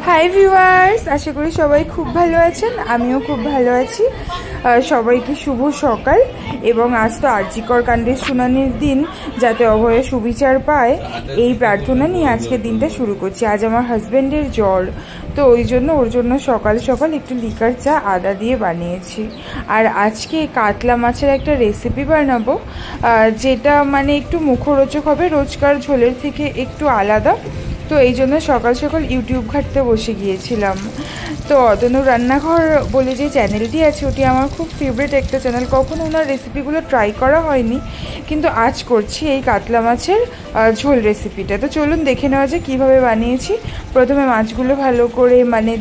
Hi viewers, আশা করি সবাই খুব ভালো আছেন। আমিও খুব ভালো আছি। সবাইকে শুভ সকাল। এবং আজ তো আরজিকর কাণ্ডের শুনানির দিন, যাতে অভয়া সুবিচার পায়, এই প্রার্থনা নিয়ে আজকের দিনটা শুরু করছি। আজ আমার হাজব্যান্ডের জ্বর, তো ওই জন্য ওর জন্য সকাল সকাল একটু লিকার চা আদা দিয়ে বানিয়েছি। আর আজকে কাতলা মাছের একটা রেসিপি বানাবো, যেটা মানে একটু মুখরোচক হবে, রোজকার ঝোলের থেকে একটু আলাদা। তো এই জন্য সকাল সকাল ইউটিউব ঘাঁটতে বসে গিয়েছিলাম। তো অতনু রান্নাঘর বলে যে চ্যানেলটি আছে, ওটি আমার খুব ফেভারিট একটা চ্যানেল। কখনো ওনার রেসিপিগুলো ট্রাই করা হয়নি, কিন্তু আজ করছি এই কাতলা মাছের ঝোল রেসিপিটা। তো চলুন দেখে নেওয়া যায় কীভাবে বানিয়েছি। প্রথমে মাছগুলো ভালো করে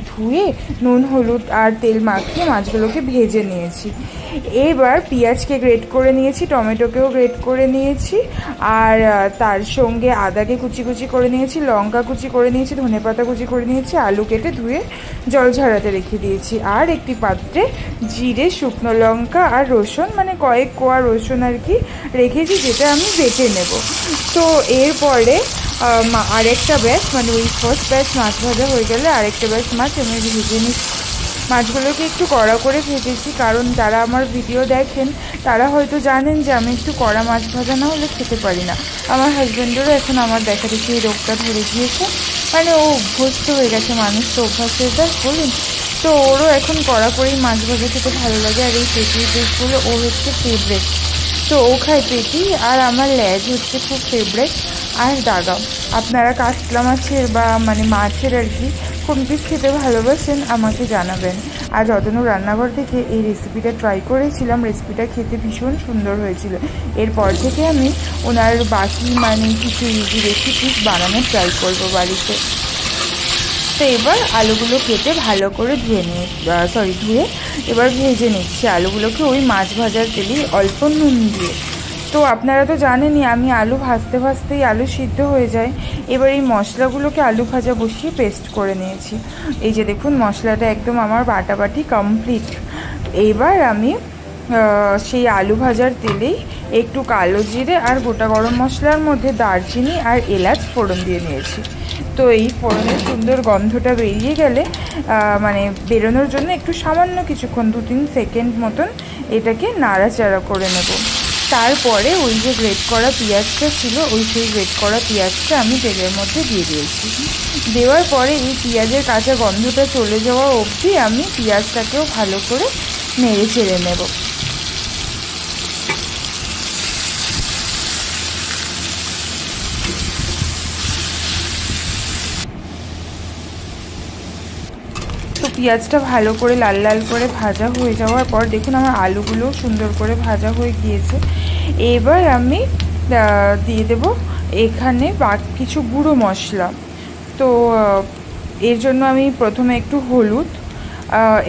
ধুয়ে নুন হলুদ আর তেল মাখিয়ে মাছগুলোকে ভেজে নিয়েছি। এবার পেঁয়াজকে গ্রেট করে নিয়েছি, টমেটোকেও গ্রেট করে নিয়েছি, আর তার সঙ্গে আদাকে কুচি কুচি করে নিয়েছি, লঙ্কা কুচি করে নিয়েছি, ধনেপাতা কুচি করে নিয়েছি, আলু কেটে ধুয়ে জল ঝরাতে রেখে দিয়েছি। আর একটি পাত্রে জিরে, শুকনো লঙ্কা আর রসুন, কয়েক কোয়া রসুন আর কি রেখেছি, যেটা আমি বেটে নেব। তো এরপরে আরেকটা ব্যাচ ওই ফার্স্ট ব্যাচ মাছ ভাজা হয়ে গেলে আরেকটা ব্যাচ মাছ আমি ভেজে নিচ্ছি। মাছগুলোকে একটু কড়া করে ভেজেছি, কারণ যারা আমার ভিডিও দেখেন তারা হয়তো জানেন যে আমি একটু কড়া মাছ ভাজা না হলে খেতে পারি না। আমার হাজব্যান্ডেরও এখন আমার দেখা দেখি এই রোগটা ধরে গিয়েছে, ও অভ্যস্ত হয়ে গেছে, মানুষ তো অভ্যাসের দাস বলুন। তো ওরও এখন কড়া করেই মাছ ভাজা খেতে ভালো লাগে। আর এই পেটির পিসগুলো ওর হচ্ছে ফেভারেট, তো ও খায় পেটি। আর আমার ল্যাজ হচ্ছে খুব ফেভারেট। আর দাগা, আপনারা কাতলা মাছের বা মাছের আর কি কোন পিস খেতে ভালোবাসেন আমাকে জানাবেন। আজ অতনু রান্নাঘর থেকে এই রেসিপিটা ট্রাই করেছিলাম, রেসিপিটা খেতে ভীষণ সুন্দর হয়েছিল। এরপর থেকে আমি ওনার বাকি কিছু ইজি রেসিপিস বানানোর ট্রাই করবো বাড়িতে। তো এবার আলুগুলো কেটে ভালো করে ধুয়ে এবার ভেজে নিচ্ছি আলুগুলোকে ওই মাছ ভাজার তেলেই অল্প নুন দিয়ে। তো আপনারা তো জানেনই আমি আলু ভাজতে ভাজতেই আলু সিদ্ধ হয়ে যায়। এবার এই মশলাগুলোকে আলু ভাজা বসিয়ে পেস্ট করে নিয়েছি। এই যে দেখুন, মশলাটা একদম আমার বাটাবাটি কমপ্লিট। এইবার আমি সেই আলু ভাজার তেলেই একটু কালো জিরে আর গোটা গরম মশলার মধ্যে দারচিনি আর এলাচ ফোড়ন দিয়ে নিয়েছি। তো এই ফোড়নের সুন্দর গন্ধটা বেরিয়ে গেলে বেরোনোর জন্য একটু সামান্য কিছুক্ষণ 2-3 সেকেন্ড মতন এটাকে নাড়াচাড়া করে নেব। তারপরে ওই যে গ্রেট করা পেঁয়াজটা ছিল, সেই গ্রেট করা পেঁয়াজটা আমি তেলের মধ্যে দিয়ে দিয়েছি। দেওয়ার পরে এই পেঁয়াজের কাঁচা গন্ধটা চলে যাওয়া অবধি আমি পেঁয়াজটাকেও ভালো করে নেড়ে চেড়ে নেব। তো পেঁয়াজটা ভালো করে লাল লাল করে ভাজা হয়ে যাওয়ার পর দেখুন আমার আলুগুলোও সুন্দর করে ভাজা হয়ে গিয়েছে। এবার আমি দিয়ে দেব এখানে কিছু গুঁড়ো মশলা। তো এর জন্য আমি প্রথমে একটু হলুদ,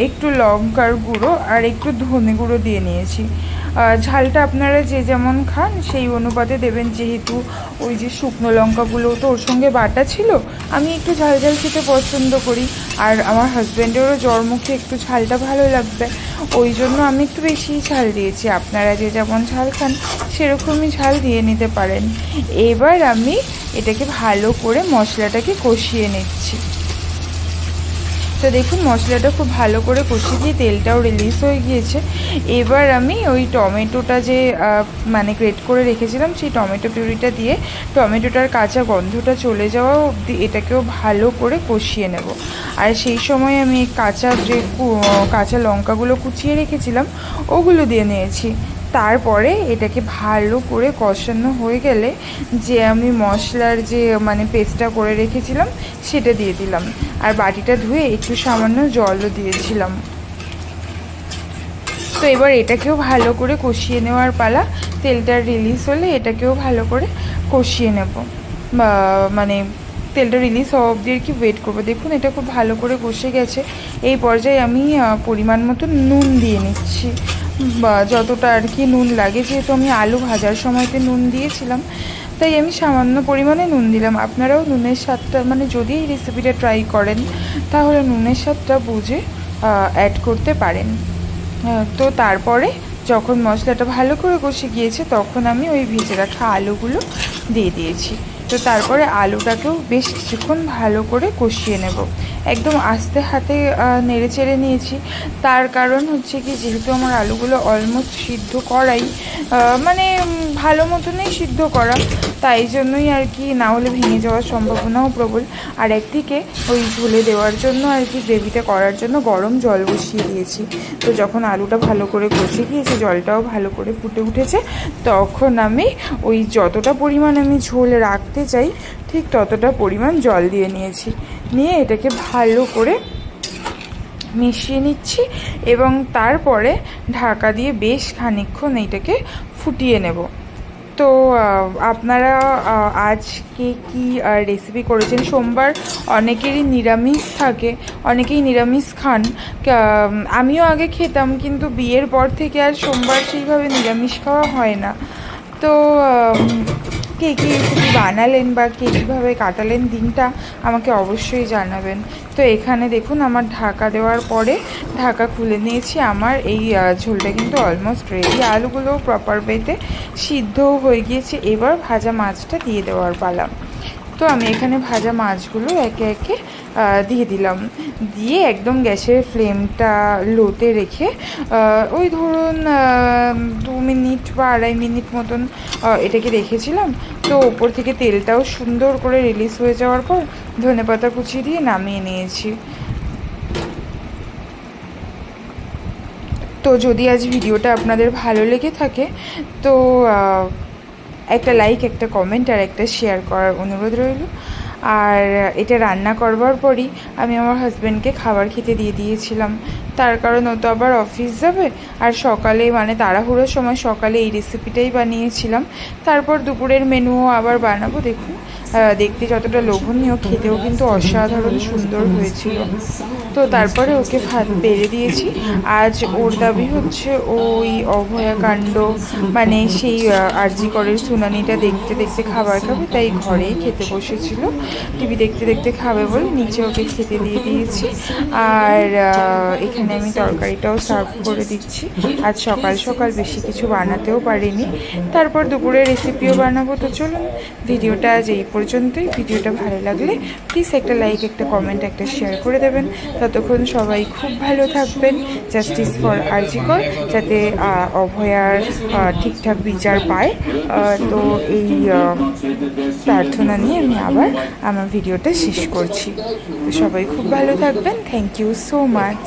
একটু লঙ্কার গুঁড়ো আর একটু ধনে গুঁড়ো দিয়ে নিয়েছি। ঝালটা আপনারা যে যেমন খান সেই অনুপাতে দেবেন, যেহেতু ওই যে শুকনো লঙ্কাগুলো তো ওর সঙ্গে বাটা ছিল, আমি একটু ঝাল ঝাল খেতে পছন্দ করি। আর আমার হাজব্যান্ডেরও জ্বর মুখে একটু ঝালটা ভালো লাগবে, ওই জন্য আমি একটু বেশিই ঝাল দিয়েছি। আপনারা যে যেমন ঝাল খান সেরকমই ঝাল দিয়ে নিতে পারেন। এবার আমি এটাকে ভালো করে মশলাটাকে কষিয়ে নিচ্ছি। তো দেখুন মশলাটা খুব ভালো করে কষিয়ে দিয়ে তেলটাও রিলিজ হয়ে গিয়েছে। এবার আমি ওই টমেটোটা যে গ্রেট করে রেখেছিলাম সেই টমেটো পিউরিটা দিয়ে টমেটোটার কাঁচা গন্ধটা চলে যাওয়া অবধি এটাকেও ভালো করে কষিয়ে নেব। আর সেই সময় আমি কাঁচা লঙ্কাগুলো কুচিয়ে রেখেছিলাম ওগুলো দিয়ে নিয়েছি। তারপরে এটাকে ভালো করে কষানো হয়ে গেলে যে আমি মশলার যে পেস্টটা করে রেখেছিলাম সেটা দিয়ে দিলাম। আর বাটিটা ধুয়ে একটু সামান্য জলও দিয়েছিলাম। তো এবার এটাকেও ভালো করে কষিয়ে নেওয়ার পালা। তেলটা রিলিজ হলে এটাকেও ভালো করে কষিয়ে নেব, তেলটা রিলিজ হওয়া অবধি আর কি ওয়েট করবো। দেখুন এটা খুব ভালো করে কষে গেছে। এই পর্যায়ে আমি পরিমাণ মতো নুন দিয়ে নিচ্ছি, যতটা আর কি নুন লাগে, যেহেতু আমি আলু ভাজার সময়তে নুন দিয়েছিলাম তাই আমি সামান্য পরিমাণে নুন দিলাম। আপনারাও নুনের স্বাদটা যদি এই রেসিপিটা ট্রাই করেন তাহলে নুনের স্বাদটা বুঝে অ্যাড করতে পারেন। তো তারপরে যখন মশলাটা ভালো করে কষে গিয়েছে তখন আমি ওই ভেজে রাখা আলুগুলো দিয়ে দিয়েছি। তো তারপরে আলুটাকেও বেশ কিছুক্ষণ ভালো করে কষিয়ে নেব। একদম আস্তে হাতে নেড়ে চেড়ে নিয়েছি। তার কারণ হচ্ছে কি, যেহেতু আমার আলুগুলো অলমোস্ট সিদ্ধ করাই, মানে ভালো মতনই সিদ্ধ করা, তাই জন্যই আর কি, না হলে ভেঙে যাওয়ার সম্ভাবনাও প্রবল। আর একদিকে ওই ঝোলে দেওয়ার জন্য আর কি, গ্রেভিটা করার জন্য গরম জল বসিয়ে দিয়েছি। তো যখন আলুটা ভালো করে কষে গিয়েছে, জলটাও ভালো করে ফুটে উঠেছে, তখন আমি ওই যতটা পরিমাণ আমি ঝোল রাখতে চাই ঠিক ততটা পরিমাণ জল দিয়ে নিয়েছি। নিয়ে এটাকে ভালো করে মিশিয়ে নিচ্ছি এবং তারপরে ঢাকা দিয়ে বেশ খানিকক্ষণ এইটাকে ফুটিয়ে নেব। তো আপনারা আজকে কি রেসিপি করেছেন? সোমবার অনেকেরই নিরামিষ থাকে, অনেকেই নিরামিষ খান। আমিও আগে খেতাম, কিন্তু বিয়ের পর থেকে আর সোমবার সেইভাবে নিরামিষ খাওয়া হয় না। তো কে কী রেসিপি বানালেন বা কে কীভাবে কাটালেন দিনটা, আমাকে অবশ্যই জানাবেন। তো এখানে দেখুন, আমার ঢাকা দেওয়ার পরে ঢাকা খুলে নিয়েছি। আমার এই ঝোলটা কিন্তু অলমোস্ট রেডি। আলুগুলোও প্রপার ওয়েতে সিদ্ধও হয়ে গিয়েছে। এবার ভাজা মাছটা দিয়ে দেওয়ার পালা। তো আমি এখানে ভাজা মাছগুলো একে একে দিয়ে দিলাম। দিয়ে একদম গ্যাসের ফ্লেমটা লোতে রেখে ওই ধরুন 2 মিনিট বা 2.5 মিনিট মতন এটাকে রেখেছিলাম। তো ওপর থেকে তেলটাও সুন্দর করে রিলিজ হয়ে যাওয়ার পর ধনেপাতা কুচি দিয়ে নামিয়ে নিয়েছি। তো যদি আজ ভিডিওটা আপনাদের ভালো লেগে থাকে, তো একটা লাইক, একটা কমেন্ট আর একটা শেয়ার করার অনুরোধ রইল। আর এটা রান্না করবার পরই আমি আমার হাজব্যান্ডকে খাবার খেতে দিয়ে দিয়েছিলাম। তার কারণ ও তো আবার অফিস যাবে, আর সকালে মানে তাড়াহুড়োর সময় সকালে এই রেসিপিটাই বানিয়েছিলাম। তারপর দুপুরের মেনুও আবার বানাবো। দেখুন, দেখতে যতটা লোভনীয়, খেতেও কিন্তু অসাধারণ সুন্দর হয়েছিল। তো তারপরে ওকে ভাত বেড়ে দিয়েছি। আজ ওর দাবি হচ্ছে ওই অভয়াকাণ্ড, মানে সেই আরজি করের শুনানিটা দেখতে দেখতে খাবার খাবে, তাই ঘরেই খেতে বসেছিল। টিভি দেখতে দেখতে খাবে বলে নিচে ওকে খেতে দিয়ে দিয়েছি। আর এখানে আমি তরকারিটাও সার্ভ করে দিচ্ছি। আজ সকাল সকাল বেশি কিছু বানাতেও পারিনি। তারপর দুপুরের রেসিপিও বানাবো। তো চলুন, ভিডিওটা আজ এই পর্যন্তই। ভিডিওটা ভালো লাগলে প্লিজ একটা লাইক, একটা কমেন্ট, একটা শেয়ার করে দেবেন। ততক্ষণ সবাই খুব ভালো থাকবেন। জাস্টিস ফর আরজি কর, যাতে অভয়ার ঠিকঠাক বিচার পায়। তো এই প্রার্থনা নিয়ে আমি আবার আমার ভিডিওটা শেষ করছি। তো সবাই খুব ভালো থাকবেন। Thank you so much.